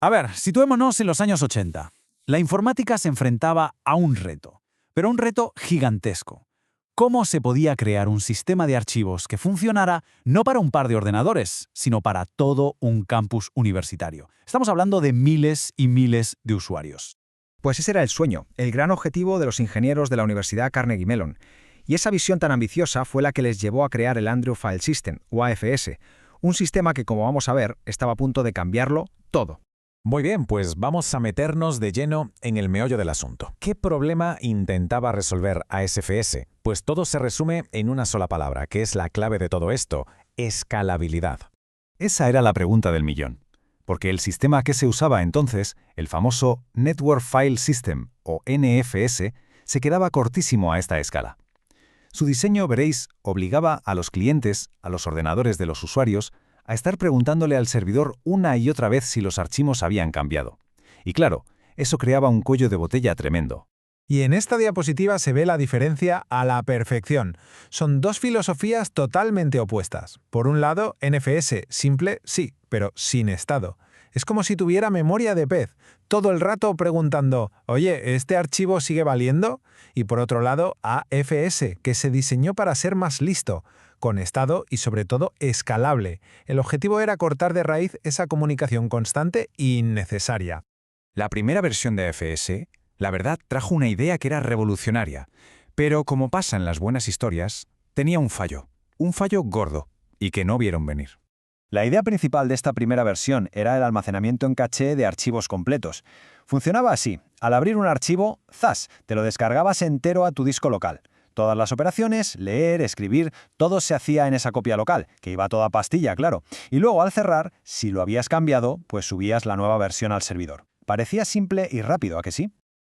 A ver, situémonos en los años 80. La informática se enfrentaba a un reto, pero un reto gigantesco. ¿Cómo se podía crear un sistema de archivos que funcionara no para un par de ordenadores, sino para todo un campus universitario? Estamos hablando de miles y miles de usuarios. Pues ese era el sueño, el gran objetivo de los ingenieros de la Universidad Carnegie Mellon. Y esa visión tan ambiciosa fue la que les llevó a crear el Andrew File System, o AFS, un sistema que, como vamos a ver, estaba a punto de cambiarlo todo. Muy bien, pues vamos a meternos de lleno en el meollo del asunto. ¿Qué problema intentaba resolver ASFS? Pues todo se resume en una sola palabra, que es la clave de todo esto: escalabilidad. Esa era la pregunta del millón, porque el sistema que se usaba entonces, el famoso Network File System, o NFS, se quedaba cortísimo a esta escala. Su diseño, veréis, obligaba a los clientes, a los ordenadores de los usuarios, a estar preguntándole al servidor una y otra vez si los archivos habían cambiado. Y claro, eso creaba un cuello de botella tremendo. Y en esta diapositiva se ve la diferencia a la perfección. Son dos filosofías totalmente opuestas. Por un lado, NFS, simple, sí, pero sin estado. Es como si tuviera memoria de pez, todo el rato preguntando, oye, ¿este archivo sigue valiendo? Y por otro lado, AFS, que se diseñó para ser más listo, con estado y sobre todo escalable. El objetivo era cortar de raíz esa comunicación constante e innecesaria. La primera versión de AFS, la verdad, trajo una idea que era revolucionaria, pero como pasa en las buenas historias, tenía un fallo gordo, y que no vieron venir. La idea principal de esta primera versión era el almacenamiento en caché de archivos completos. Funcionaba así: al abrir un archivo, ¡zas!, te lo descargabas entero a tu disco local. Todas las operaciones, leer, escribir, todo se hacía en esa copia local, que iba a toda pastilla, claro. Y luego al cerrar, si lo habías cambiado, pues subías la nueva versión al servidor. Parecía simple y rápido, ¿a que sí?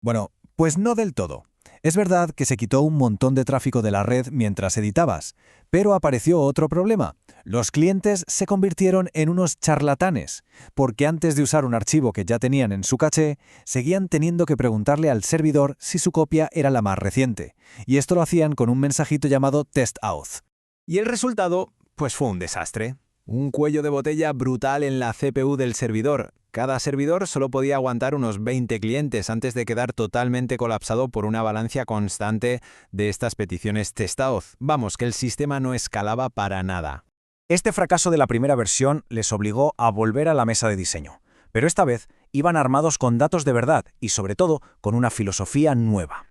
Bueno, pues no del todo. Es verdad que se quitó un montón de tráfico de la red mientras editabas, pero apareció otro problema. Los clientes se convirtieron en unos charlatanes, porque antes de usar un archivo que ya tenían en su caché, seguían teniendo que preguntarle al servidor si su copia era la más reciente, y esto lo hacían con un mensajito llamado testauth. Y el resultado, pues fue un desastre. Un cuello de botella brutal en la CPU del servidor. Cada servidor solo podía aguantar unos 20 clientes antes de quedar totalmente colapsado por una avalancha constante de estas peticiones testauth. Vamos, que el sistema no escalaba para nada. Este fracaso de la primera versión les obligó a volver a la mesa de diseño, pero esta vez iban armados con datos de verdad y, sobre todo, con una filosofía nueva.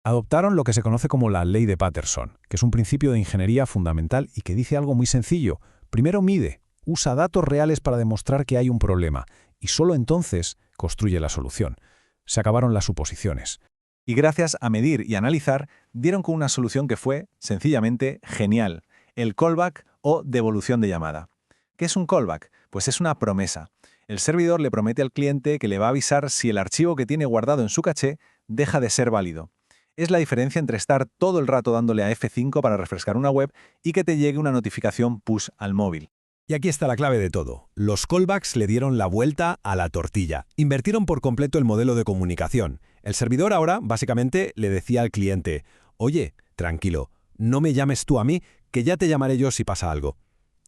Adoptaron lo que se conoce como la ley de Patterson, que es un principio de ingeniería fundamental y que dice algo muy sencillo. Primero mide, usa datos reales para demostrar que hay un problema, y solo entonces construye la solución. Se acabaron las suposiciones. Y gracias a medir y analizar, dieron con una solución que fue, sencillamente, genial: el callback o devolución de llamada. ¿Qué es un callback? Pues es una promesa. El servidor le promete al cliente que le va a avisar si el archivo que tiene guardado en su caché deja de ser válido. Es la diferencia entre estar todo el rato dándole a F5 para refrescar una web y que te llegue una notificación push al móvil. Y aquí está la clave de todo. Los callbacks le dieron la vuelta a la tortilla. Invertieron por completo el modelo de comunicación. El servidor ahora, básicamente, le decía al cliente, oye, tranquilo, no me llames tú a mí, que ya te llamaré yo si pasa algo.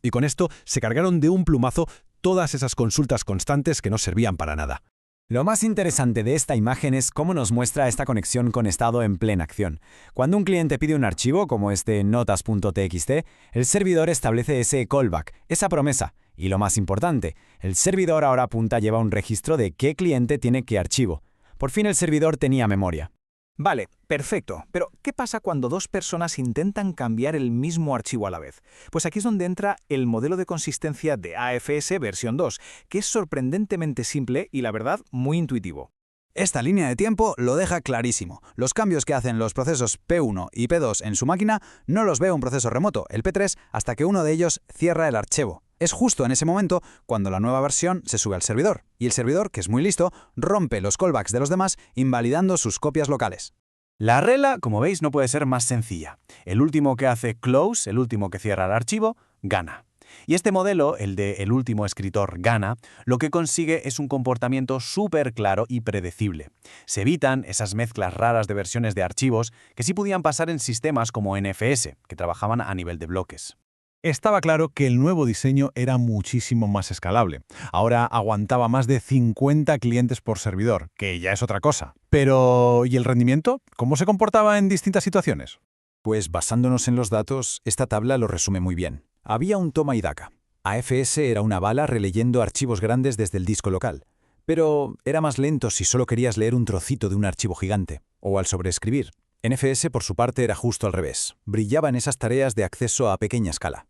Y con esto se cargaron de un plumazo todas esas consultas constantes que no servían para nada. Lo más interesante de esta imagen es cómo nos muestra esta conexión con estado en plena acción. Cuando un cliente pide un archivo, como este notas.txt, el servidor establece ese callback, esa promesa. Y lo más importante, el servidor ahora apunta lleva un registro de qué cliente tiene qué archivo. Por fin el servidor tenía memoria. Vale, perfecto. Pero, ¿qué pasa cuando dos personas intentan cambiar el mismo archivo a la vez? Pues aquí es donde entra el modelo de consistencia de AFS versión 2, que es sorprendentemente simple y, la verdad, muy intuitivo. Esta línea de tiempo lo deja clarísimo. Los cambios que hacen los procesos P1 y P2 en su máquina no los ve un proceso remoto, el P3, hasta que uno de ellos cierra el archivo. Es justo en ese momento cuando la nueva versión se sube al servidor, y el servidor, que es muy listo, rompe los callbacks de los demás, invalidando sus copias locales. La regla, como veis, no puede ser más sencilla. El último que hace close, el último que cierra el archivo, gana. Y este modelo, el de el último escritor gana, lo que consigue es un comportamiento súper claro y predecible. Se evitan esas mezclas raras de versiones de archivos que sí podían pasar en sistemas como NFS, que trabajaban a nivel de bloques. Estaba claro que el nuevo diseño era muchísimo más escalable. Ahora aguantaba más de 50 clientes por servidor, que ya es otra cosa. Pero, ¿y el rendimiento? ¿Cómo se comportaba en distintas situaciones? Pues basándonos en los datos, esta tabla lo resume muy bien. Había un toma y daca. AFS era una bala releyendo archivos grandes desde el disco local. Pero era más lento si solo querías leer un trocito de un archivo gigante, o al sobreescribir. NFS, por su parte, era justo al revés. Brillaba en esas tareas de acceso a pequeña escala.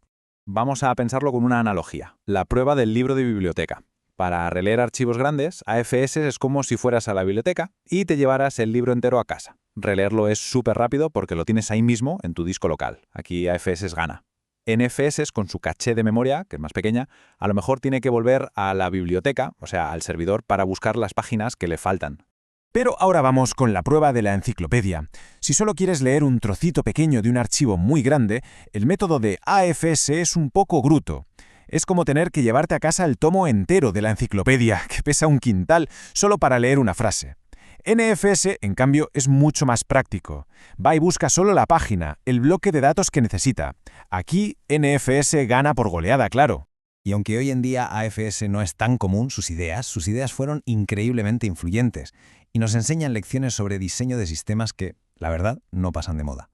Vamos a pensarlo con una analogía. La prueba del libro de biblioteca. Para releer archivos grandes, AFS es como si fueras a la biblioteca y te llevaras el libro entero a casa. Releerlo es súper rápido porque lo tienes ahí mismo en tu disco local. Aquí AFS gana. NFS, con su caché de memoria, que es más pequeña, a lo mejor tiene que volver a la biblioteca, o sea, al servidor, para buscar las páginas que le faltan. Pero ahora vamos con la prueba de la enciclopedia. Si solo quieres leer un trocito pequeño de un archivo muy grande, el método de AFS es un poco bruto. Es como tener que llevarte a casa el tomo entero de la enciclopedia, que pesa un quintal, solo para leer una frase. NFS, en cambio, es mucho más práctico. Va y busca solo la página, el bloque de datos que necesita. Aquí, NFS gana por goleada, claro. Y aunque hoy en día AFS no es tan común, sus ideas fueron increíblemente influyentes y nos enseñan lecciones sobre diseño de sistemas que, la verdad, no pasan de moda.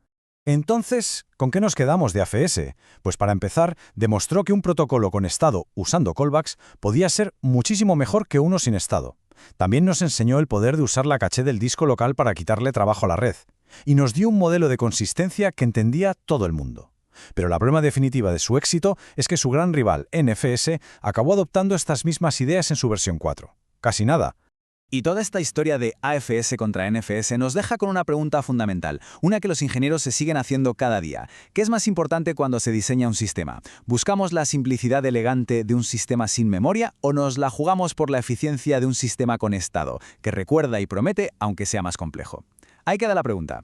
Entonces, ¿con qué nos quedamos de AFS? Pues para empezar, demostró que un protocolo con estado usando callbacks podía ser muchísimo mejor que uno sin estado. También nos enseñó el poder de usar la caché del disco local para quitarle trabajo a la red. Y nos dio un modelo de consistencia que entendía todo el mundo. Pero la prueba definitiva de su éxito es que su gran rival, NFS, acabó adoptando estas mismas ideas en su versión 4. Casi nada. Y toda esta historia de AFS contra NFS nos deja con una pregunta fundamental, una que los ingenieros se siguen haciendo cada día. ¿Qué es más importante cuando se diseña un sistema? ¿Buscamos la simplicidad elegante de un sistema sin memoria o nos la jugamos por la eficiencia de un sistema con estado, que recuerda y promete aunque sea más complejo? Ahí queda la pregunta.